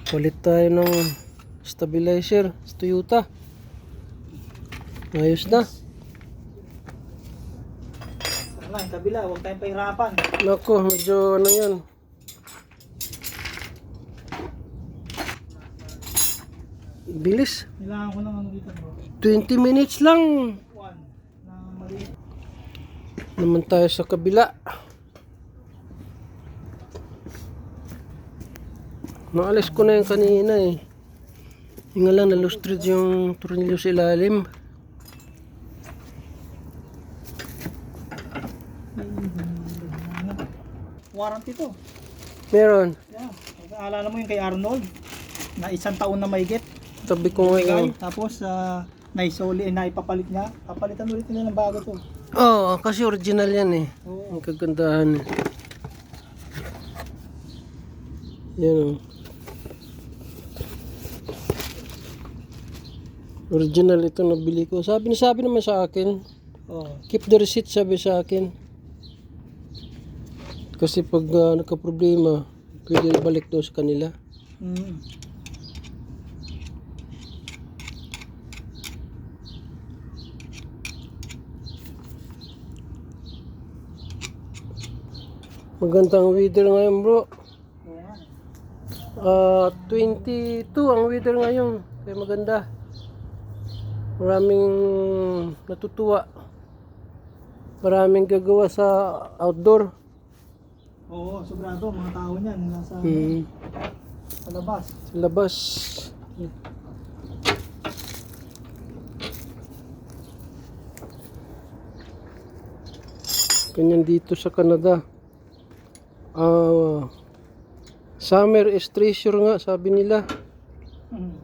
Palit tayo ng stabilizer sa Toyota. Ayos na. Wala, yung kabila, huwag tayong pahirapan. Nako, medyo ano yan. Bilis. Kailangan ko ng ano dito bro. 20 minutes lang. One na maliit. Naman tayo sa kabila. Naalis ko na yung kanina eh. Yung nga lang nalustrid yung tornilyo sa ilalim. Warranty to. Meron. Yeah. Alala mo yung kay Arnold na 1 taon na mahigit. Tabi ko ngayon. Tapos naipapalit niya. Papalitan ulit nila ng bago to. Oo, kasi original yan eh. Oo. Ang kagandahan eh. Yan o. Original ito nabili ko. Sabi naman sa akin. Oh. Keep the receipt, sabi sa akin. Kasi pag nagka-problema, pwede balik doon sa kanila. Mm. Magandang weather ngayon bro. Oo nga. 22 ang weather ngayon. Kaya maganda. Maraming natutuwa. Maraming gagawa sa outdoor. Oo, sobrado mga tao niyan nasa sa labas. Sa labas. Ganyan dito sa Canada. Summer is treasure nga, sabi nila. Mm.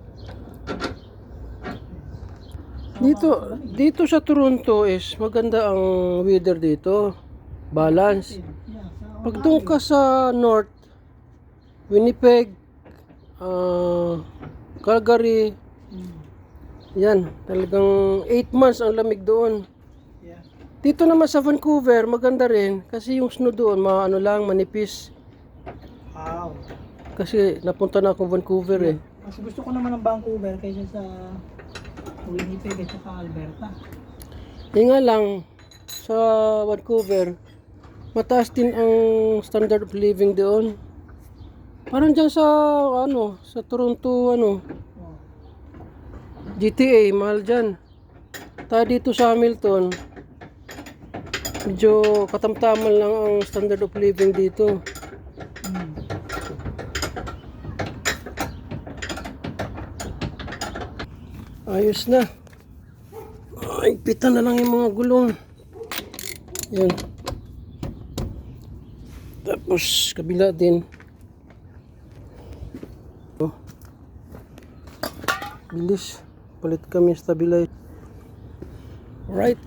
Dito sa Toronto is maganda ang weather dito. Balance. Yeah, sa Pag doon ka sa North, Winnipeg, Calgary, yan, talagang 8 months ang lamig doon. yeah. Dito naman sa Vancouver, maganda rin kasi yung snow doon, manipis. Wow. Kasi napunta na ako Vancouver eh. Mas gusto ko naman ng Vancouver kaysa sa Winnipeg at saka Alberta. Yung nga lang, sa Vancouver, mataas din ang standard of living doon. Parang dyan sa, sa Toronto, Oh. GTA, mahal dyan. Tayo dito sa Hamilton, medyo katamtaman lang ang standard of living dito. Mm. Ayos na. Ay, pitan na lang yung mga gulong. Yan. Tapos, kabila din. Oh. Bilis. Palit kami stabilizer. Alright.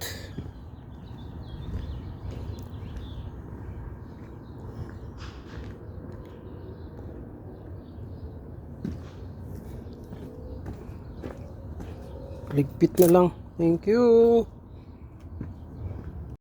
Ligpit na lang. Thank you.